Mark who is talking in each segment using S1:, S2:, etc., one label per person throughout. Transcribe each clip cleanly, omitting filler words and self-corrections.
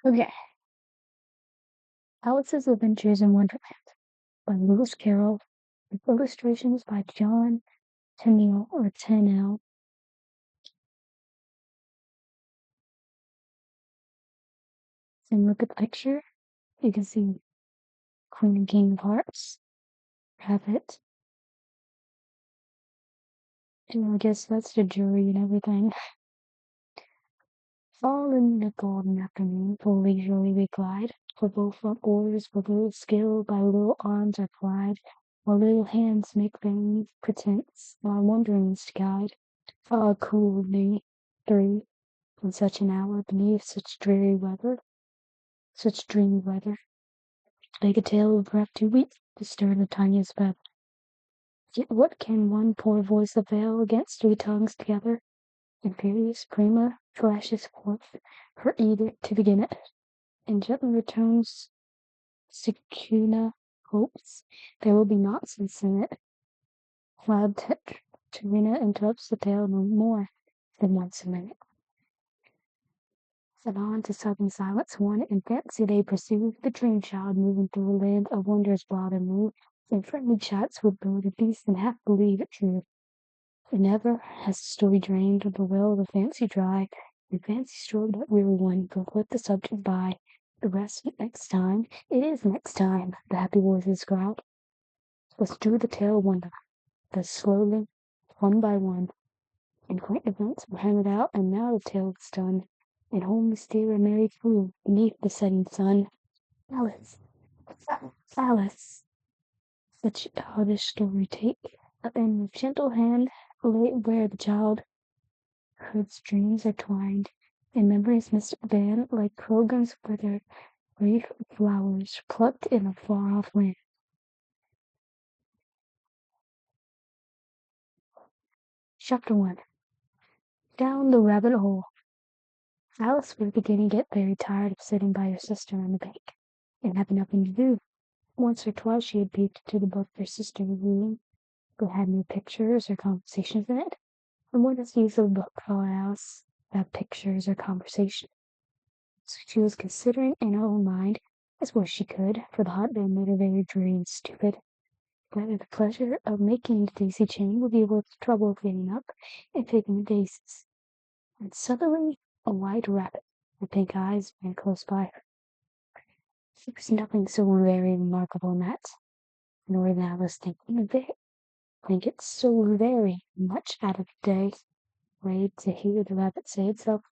S1: Okay, Alice's Adventures in Wonderland by Lewis Carroll, with illustrations by John Tennell. And look at the picture. You can see Queen and King of Hearts, Rabbit, and I guess that's the jury and everything. All in the golden afternoon, full leisurely we glide, for both front oars with little skill by little arms are plied, while little hands make vain pretence, while wonderings to guide. Ah, cool me, three, in such an hour, beneath such dreamy weather, like a tale of breath too weak to stir the tiniest feather. Yet what can one poor voice avail against three tongues together? Imperious Prima flashes forth her edict to begin it, and gently returns Secuna hopes there will be nonsense in it. Loud Tarina interrupts the tale no more than once a minute. Then on to sudden silence one, in fancy they pursue the dream child moving through a land of wonders wild and new, in friendly chats with bird and beast, and half believe it true. And never has the story drained of the well of the fancy dry, and fancy strode that weary one, but let the subject by. The rest next time, it is next time, the happy voices cried. Thus drew the tale wonder, thus slowly, one by one, and quaint events were hammered out, and now the tale was done. And home we steer a merry crew beneath the setting sun. Alice, Alice, the childish story take, and with gentle hand lay it where the childhood's dreams are twined, and memory's mystic band, like pilgrims for their grief flowers plucked in a far-off land. Chapter 1. Down the rabbit hole. Alice was beginning to get very tired of sitting by her sister on the bank, and having nothing to do. Once or twice she had peeped into the book her sister was reading, but had no pictures or conversations in it. And what is the use of a book, thought Alice, without pictures or conversation? So she was considering in her own mind, as well as she could, for the hot day made her very dreary and stupid, whether the pleasure of making the daisy chain would be worth the trouble of getting up and picking the daisies. And suddenly a white rabbit with pink eyes ran close by her. There was nothing so very remarkable in that, nor than Alice think it so very much out of the day, wait to hear the rabbit say itself,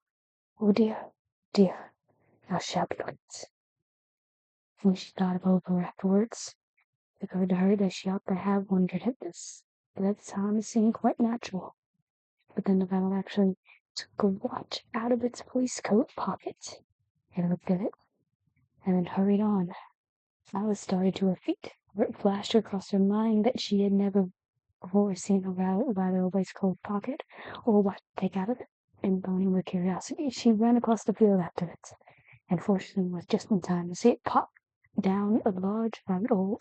S1: "Oh dear, dear, I shall be late." When she thought it over afterwards, it occurred to her that she ought to have wondered at this, but at the time it seemed quite natural. But then the rabbit actually took a watch out of its waistcoat pocket and looked at it, and then hurried on. Alice started to her feet, for it flashed across her mind that she had never before seen a rabbit a waistcoat pocket, or what to take out of it, and burning with curiosity, she ran across the field after it, and fortunately was just in time to see it pop down a large rabbit hole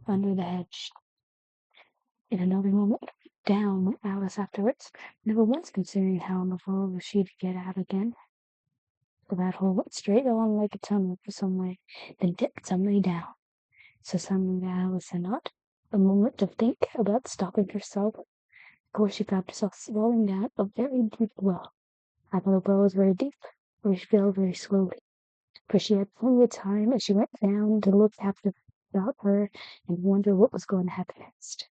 S1: under the hedge. In another moment, down went Alice afterwards, never once considering how in the world was she to get out again. The rabbit hole went straight along like a tunnel for some way, then dipped suddenly down. So suddenly that Alice had not a moment to think about stopping herself. Of course, she found herself falling down a very deep well. And the well was very deep, where she fell very slowly, for she had plenty of time as she went down to look about her and wonder what was going to happen next.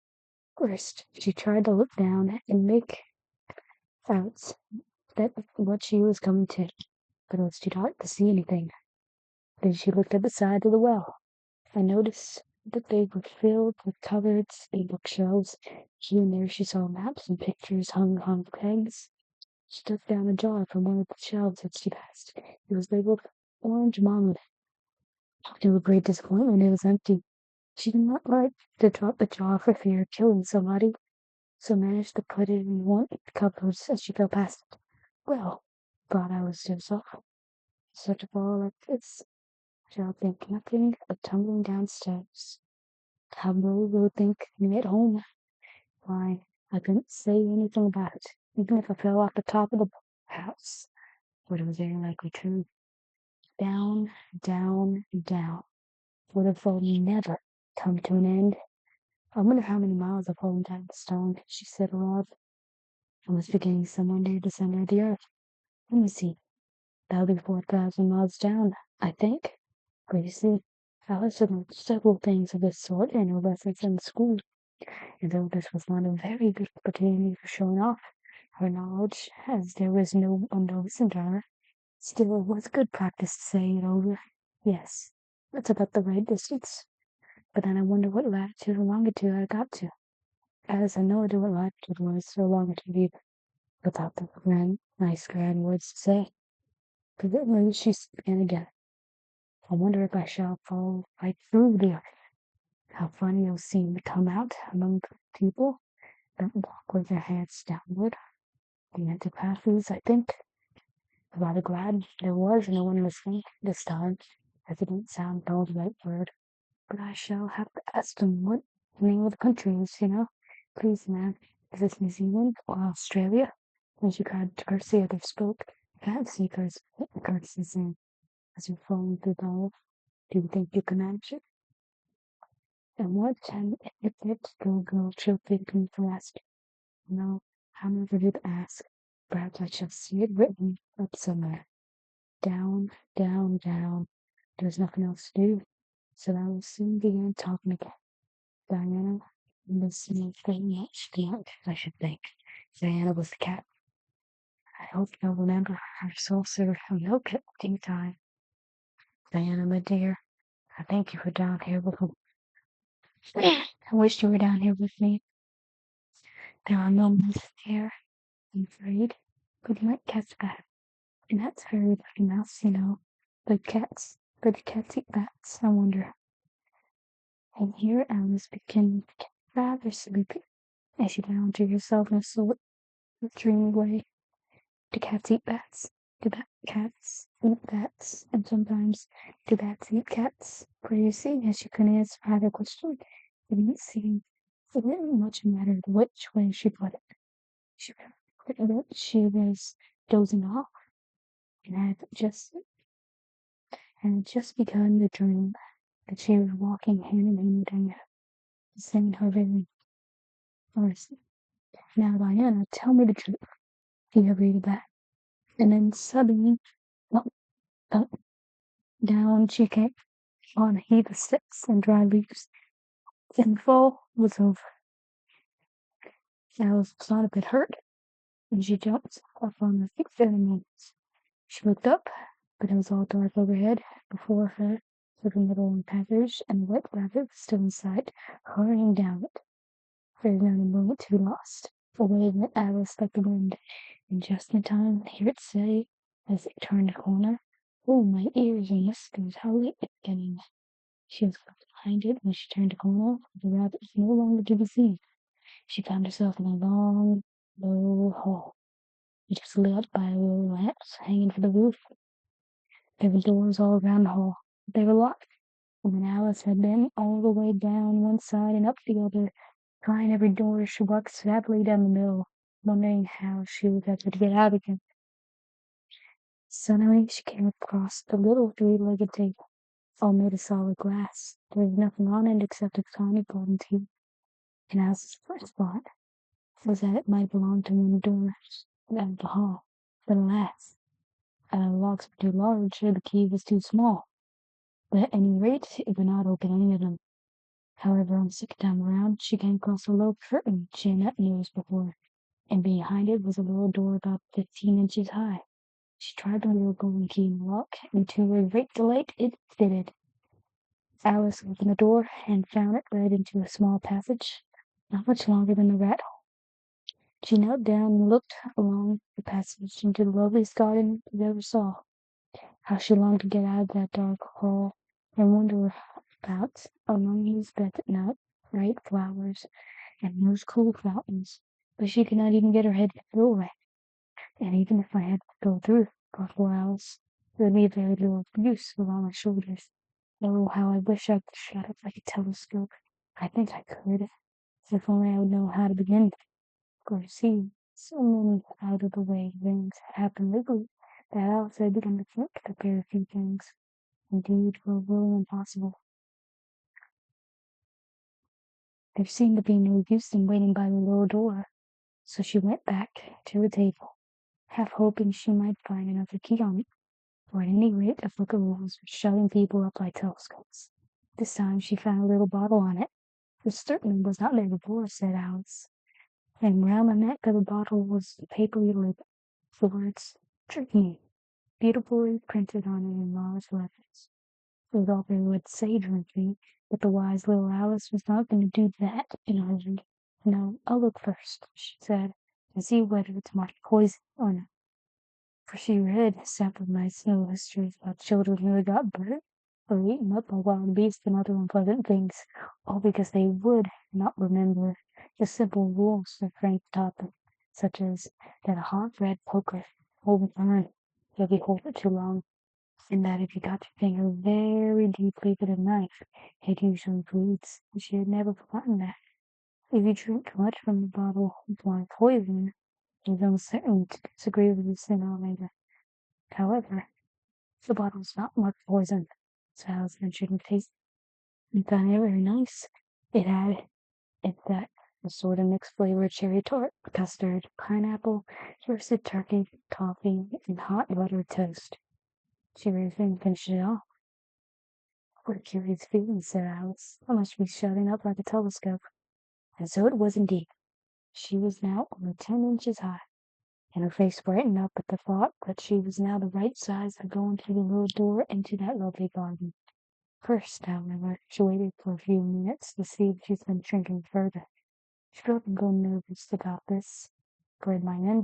S1: First, she tried to look down and make out that what she was coming to, but it was too dark to see anything. Then she looked at the side of the well, and noticed that they were filled with cupboards and bookshelves. Here and there she saw maps and pictures hung on pegs. She took down a jar from one of the shelves as she passed. It was labeled orange marmalade. To her great disappointment, it was empty. She did not like to drop the jar for fear of killing somebody, so managed to put it in one of the cupboards as she fell past it. Well, thought Alice to herself, such a fall like this, I shall think nothing of tumbling downstairs. How Billy will think me at home. Why, I couldn't say anything about it, even if I fell off the top of the house, but it was very likely true. down, down, down. Would have fall never come to an end. I wonder how many miles I've fallen down the stone, she said aloud. I must be getting somewhere near the center of the earth. Let me see. That'll be 4,000 miles down, I think. Gracie, Alice had learned several things of this sort in her lessons in school, and though this was not a very good opportunity for showing off her knowledge, as there was no one to listen to her, still it was good practice to say it over. Yes, that's about the right distance. But then I wonder what latitude or longitude I got to. Alice had no idea what latitude was or longitude either, without the nice grand words to say. Presently she began again. I wonder if I shall fall right through the earth. How funny it'll seem to come out among people that walk with their heads downward. The antipathies, I think. I'm rather glad there was no one listening this time, as it didn't sound all the right word. But I shall have to ask them what the name of the country is, you know. Please, ma'am, is this New Zealand or Australia? And she cried to Kirsty as they spoke. Fancy Kirsty saying, as you're falling through the hole, do you think you can manage it? And what an idiot little girl choked me for asking. No, I never did ask. Perhaps I shall see it written up somewhere. Down, down, down. There's nothing else to do. So I will soon begin talking again. Diana missed me very much tonight, I should think. Diana was the cat. I hope you'll remember our saucer of milk at tea time. Diana, my dear, I thank you for down here with me. I wish you were down here with me. There are moments here, I'm afraid, but you might catch that. And that's very lucky mouse, you know. But cats eat bats, I wonder. And here Alice began to get rather sleepy, as she found to herself in a sort of dreamy way. Do cats eat bats? Cats eat bats? And sometimes do bats eat cats? For you see, as she couldn't answer either question, it didn't much matter which way she put it. She felt that she was dozing off and had just begun the dream that she was walking hand in hand with Diana, saying her very first. Now, Diana, tell me the truth. Do you agree to that? And then suddenly, up, up, down she came on a heap of sticks and dry leaves, and the fall was over. Alice was not a bit hurt, and she jumped up on the thick moments. She looked up, but it was all dark overhead. Before her was a little passage, and the white rabbit was still in sight, hurrying down it. There was not a moment to be lost. Away went Alice like the wind, and just in time to hear it say, as it turned a corner, "Oh, my ears and whiskers, how late it's getting." She was close behind it when she turned a corner, but the rabbit was no longer to be seen. She found herself in a long, low hall, which was lit up by little lamps hanging from the roof. There were doors all around the hall, but they were locked. And when Alice had been all the way down one side and up the other, trying every door, she walked sadly down the middle, wondering how she would ever get out again. Suddenly she came across the little three-legged table, all made of solid glass. There was nothing on it except a tiny golden tea. And Alice's first thought was that it might belong to one of the doors of the hall. But alas, the locks were too large, or the key was too small. But at any rate, it would not open any of them. However, on the second time around, she came across a low curtain she had not noticed before, and behind it was a little door about 15 inches high. She tried the little golden key in the lock, and to her great delight, it fitted. Alice opened the door and found it led into a small passage, not much longer than the rat hole. She knelt down and looked along the passage into the loveliest garden you ever saw. How she longed to get out of that dark hall and wander about among these bright flowers and those cool fountains, but she could not even get her head to the doorway. And even if I had to go through for 4 hours, it would be very little use with all my shoulders. Oh, how I wish I could shut up like a telescope. I think I could, if only I would know how to begin. For see, so many out of the way things happen lately That Alice had begun to think that very few things, indeed, were really impossible. There seemed to be no use in waiting by the little door, so she went back to the table, half hoping she might find another key on it, or at any rate a book of rules for shutting people up by telescopes. This time she found a little bottle on it. It certainly was not there before, said Alice, and round the neck of the bottle was a papery label. The words, "Drink me," beautifully printed on it in large letters. It was all they would say, "Drink me," but the wise little Alice was not going to do that in a hurry. "No, I'll look first," she said, "and see whether it's marked poison or not." For she read several nice little histories about children who had got burnt or eaten up by wild beasts and other unpleasant things, all because they would not remember the simple rules that Frank taught them, such as that a hot red poker will burn if you hold it too long, and that if you got your finger very deeply with a knife, it usually bleeds. And she had never forgotten that. If you drink much from the bottle of wine poison, it is almost certain to disagree with you sooner or later. However, the bottle was not marked poison, so Alice ventured to taste it and found it very nice. It had, in fact, a sort of mixed flavor of cherry tart, custard, pineapple, roasted turkey, coffee, and hot buttered toast. She raised it and finished it off. "What a curious feeling," said Alice. "I must be shutting up like a telescope." And so it was indeed. She was now only 10 inches high, and her face brightened up at the thought that she was now the right size to go into the little door into that lovely garden. First, however, she waited for a few minutes to see if she'd been shrinking further. She felt a little nervous about this, for it might end,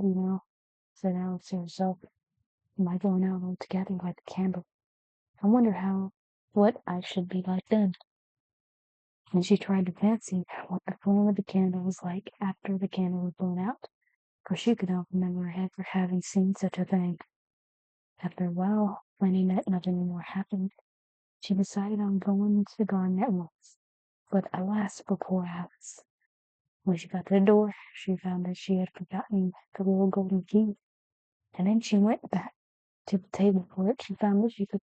S1: said Alice to herself. It might go out altogether like the candle. I wonder what I should be like then. And she tried to fancy what the flame of the candle was like after the candle was blown out, for she could not remember ever having seen such a thing. After a while, finding that nothing more happened, she decided on going into the garden at once. But alas for poor Alice! When she got to the door, she found that she had forgotten the little golden key, and then she went back to the table for it. She found that she could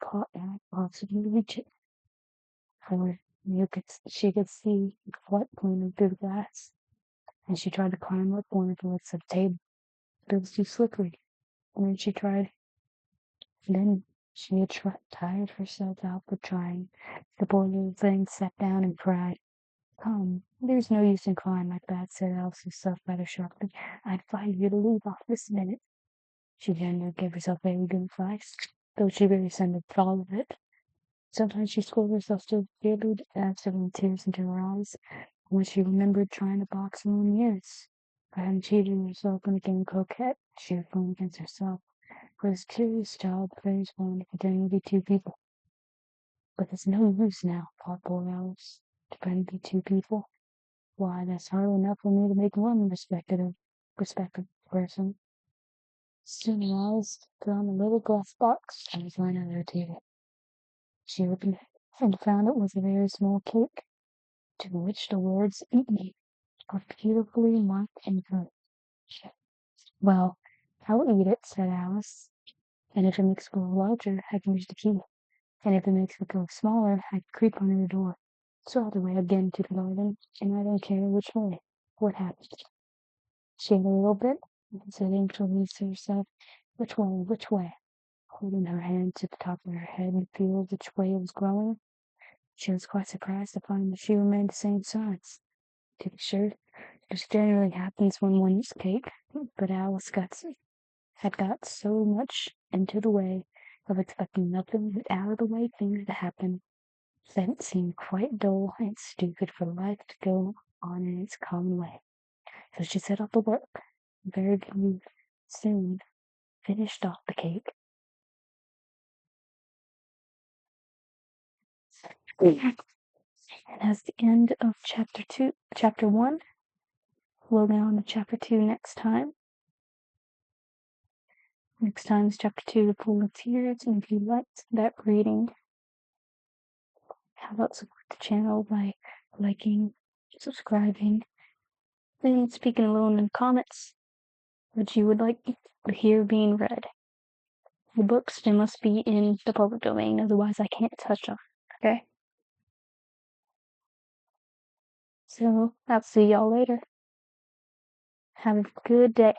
S1: possibly reach it, for she could see the light gleaming through the glass, and she tried to climb up one of the legs of the table, but it was too slippery. And then she had tired herself out for trying. The poor little thing sat down and cried. "Come, there's no use in crying like that," said Alice herself rather sharply. "I advise you to leave off this minute." She generally gave herself very good advice, though she really resented all of it. Sometimes she scolded herself so severely that had several tears into her eyes, when she remembered trying to box her own ears. For having cheated herself in the game of coquette, she reformed against herself. For this curious child plays one to pretend to be two people. But it's no use now, thought poor Alice, to pretend to be two people. Why, that's hardly enough for me to make one respectable person. Soon her eyes found a little glass box that was lying on her table. She opened it and found it was a very small cake, to which the words "Eat me" were beautifully marked in print. "Well, I'll eat it," said Alice, "and if it makes it grow larger, I can use the key, and if it makes it grow smaller, I can creep under the door. So either way, I'll get into the garden, and I don't care which way. What happens?" She ate a little bit, and said anxiously to herself, "Which way, which way?" Holding her hand to the top of her head and feel which way it was growing. She was quite surprised to find that she remained the same size. To be sure, this generally happens when one eats cake, but Alice had got so much into the way of expecting nothing but out of the way things to happen that it seemed quite dull and stupid for life to go on in its common way. So she set off to work, and very soon finished off the cake. And that's the end of chapter 1. We'll go on to chapter 2 next time. Next time is chapter 2, The Pool of Tears. And if you liked that reading, how about support the channel by liking, subscribing, and speaking alone in the comments what you would like to hear being read. The books, they must be in the public domain, otherwise I can't touch them, okay? So, I'll see y'all later. Have a good day.